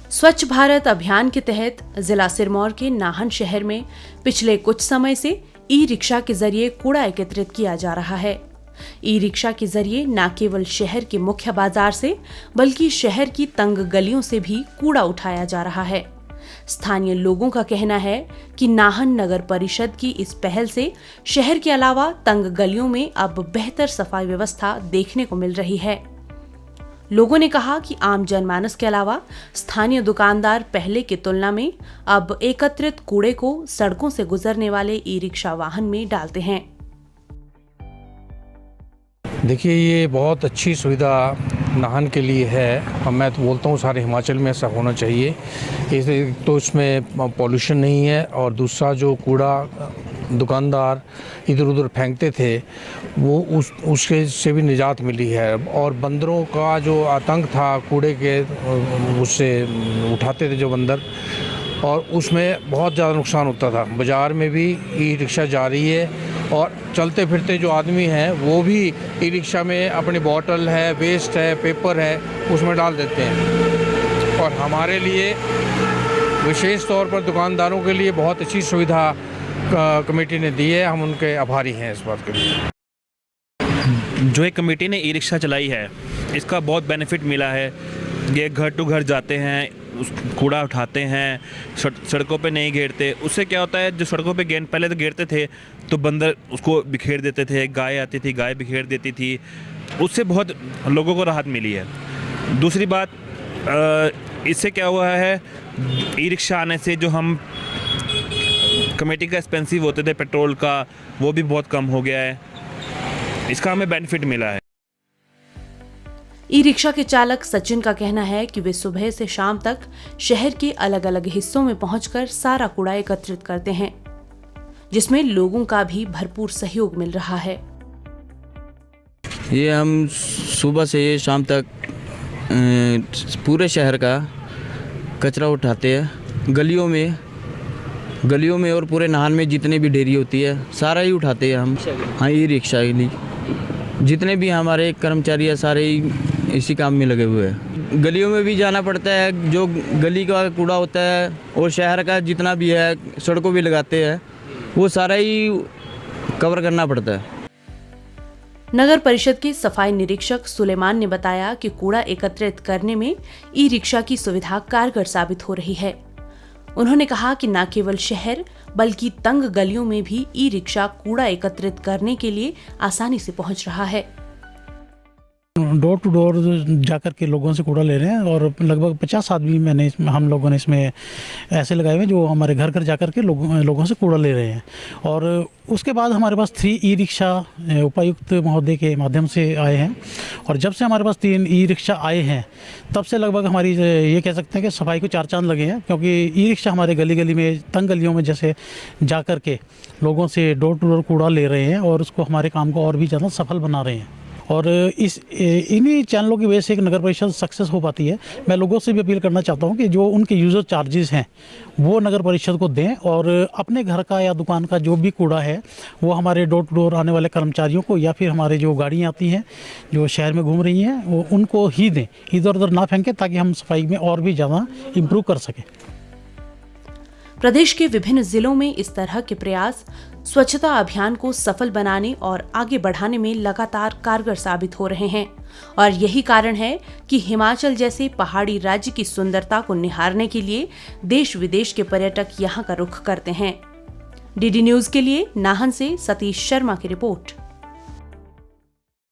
स्वच्छ भारत अभियान के तहत जिला सिरमौर के नाहन शहर में पिछले कुछ समय से ई रिक्शा के जरिए कूड़ा एकत्रित किया जा रहा है। ई रिक्शा के जरिए न केवल शहर के मुख्य बाजार से बल्कि शहर की तंग गलियों से भी कूड़ा उठाया जा रहा है। स्थानीय लोगों का कहना है कि नाहन नगर परिषद की इस पहल से शहर के अलावा तंग गलियों में अब बेहतर सफाई व्यवस्था देखने को मिल रही है। लोगों ने कहा कि आम जनमानस के अलावा स्थानीय दुकानदार पहले की तुलना में अब एकत्रित कूड़े को सड़कों से गुजरने वाले ई रिक्शा वाहन में डालते हैं। देखिए, ये बहुत अच्छी सुविधा नाहन के लिए है और मैं तो बोलता हूँ सारे हिमाचल में ऐसा होना चाहिए। इसे तो इसमें पॉल्यूशन नहीं है और दूसरा जो कूड़ा दुकानदार इधर उधर फेंकते थे वो उसके से भी निजात मिली है। और बंदरों का जो आतंक था कूड़े के, उससे उठाते थे जो बंदर, और उसमें बहुत ज़्यादा नुकसान होता था। बाज़ार में भी ई रिक्शा जा रही है और चलते फिरते जो आदमी हैं वो भी ई रिक्शा में अपनी बॉटल है, वेस्ट है, पेपर है, उसमें डाल देते हैं। और हमारे लिए विशेष तौर पर दुकानदारों के लिए बहुत अच्छी सुविधा कमेटी ने दी है। हम उनके आभारी हैं इस बात के लिए। जो एक कमेटी ने ई रिक्शा चलाई है इसका बहुत बेनिफिट मिला है। ये घर टू घर जाते हैं, उस कूड़ा उठाते हैं, सड़कों पे नहीं घेरते। उससे क्या होता है, जो सड़कों पे पहले तो घेरते थे तो बंदर उसको बिखेर देते थे, गाय आती थी, गाय बिखेर देती थी। उससे बहुत लोगों को राहत मिली है। दूसरी बात, इससे क्या हुआ है, ई रिक्शा आने से जो हम कमेटी का एक्सपेंसिव होते थे पेट्रोल का, वो भी बहुत कम हो गया है। इसका हमें बेनिफिट मिला है। ई रिक्शा के चालक सचिन का कहना है कि वे सुबह से शाम तक शहर के अलग अलग हिस्सों में पहुंचकर सारा कूड़ा एकत्रित करते हैं, जिसमें लोगों का भी भरपूर सहयोग मिल रहा है। ये हम सुबह से शाम तक पूरे शहर का कचरा उठाते हैं। गलियों में और पूरे नाहन में जितने भी ढेरी होती है सारा ही उठाते हैं हम। हाँ, ई रिक्शा के लिए जितने भी हमारे कर्मचारी है सारे ही इसी काम में लगे हुए हैं। गलियों में भी जाना पड़ता है, जो गली का कूड़ा होता है और शहर का जितना भी है, सड़कों भी लगाते हैं, वो सारा ही कवर करना पड़ता है। नगर परिषद के सफाई निरीक्षक सुलेमान ने बताया कि कूड़ा एकत्रित करने में ई रिक्शा की सुविधा कारगर साबित हो रही है। उन्होंने कहा कि न केवल शहर बल्कि तंग गलियों में भी ई रिक्शा कूड़ा एकत्रित करने के लिए आसानी से पहुंच रहा है। डोर टू डोर जाकर के लोगों से कूड़ा ले रहे हैं और लगभग 50 आदमी हम लोगों ने इसमें ऐसे लगाए हुए जो हमारे घर घर जाकर के लोगों से कूड़ा ले रहे हैं। और उसके बाद हमारे पास 3 ई रिक्शा उपायुक्त महोदय के माध्यम से आए हैं और जब से हमारे पास 3 ई रिक्शा आए हैं तब से लगभग हमारी ये कह सकते हैं कि सफाई को 4 चांद लगे हैं, क्योंकि ई रिक्शा हमारे गली गली में तंग गलियों में जैसे जा कर के लोगों से डोर टू डोर कूड़ा ले रहे हैं और उसको हमारे काम को और भी ज़्यादा सफल बना रहे हैं। और इन्हीं चैनलों की वजह से एक नगर परिषद सक्सेस हो पाती है। मैं लोगों से भी अपील करना चाहता हूं कि जो उनके यूज़र चार्जेस हैं वो नगर परिषद को दें और अपने घर का या दुकान का जो भी कूड़ा है वो हमारे डोर टू डोर आने वाले कर्मचारियों को या फिर हमारे जो गाड़ियाँ आती हैं जो शहर में घूम रही हैं वो उनको ही दें, इधर उधर ना फेंकें, ताकि हम सफाई में और भी ज़्यादा इम्प्रूव कर सकें। प्रदेश के विभिन्न जिलों में इस तरह के प्रयास स्वच्छता अभियान को सफल बनाने और आगे बढ़ाने में लगातार कारगर साबित हो रहे हैं और यही कारण है कि हिमाचल जैसे पहाड़ी राज्य की सुंदरता को निहारने के लिए देश विदेश के पर्यटक यहां का रुख करते हैं। डीडी न्यूज के लिए नाहन से सतीश शर्मा की रिपोर्ट।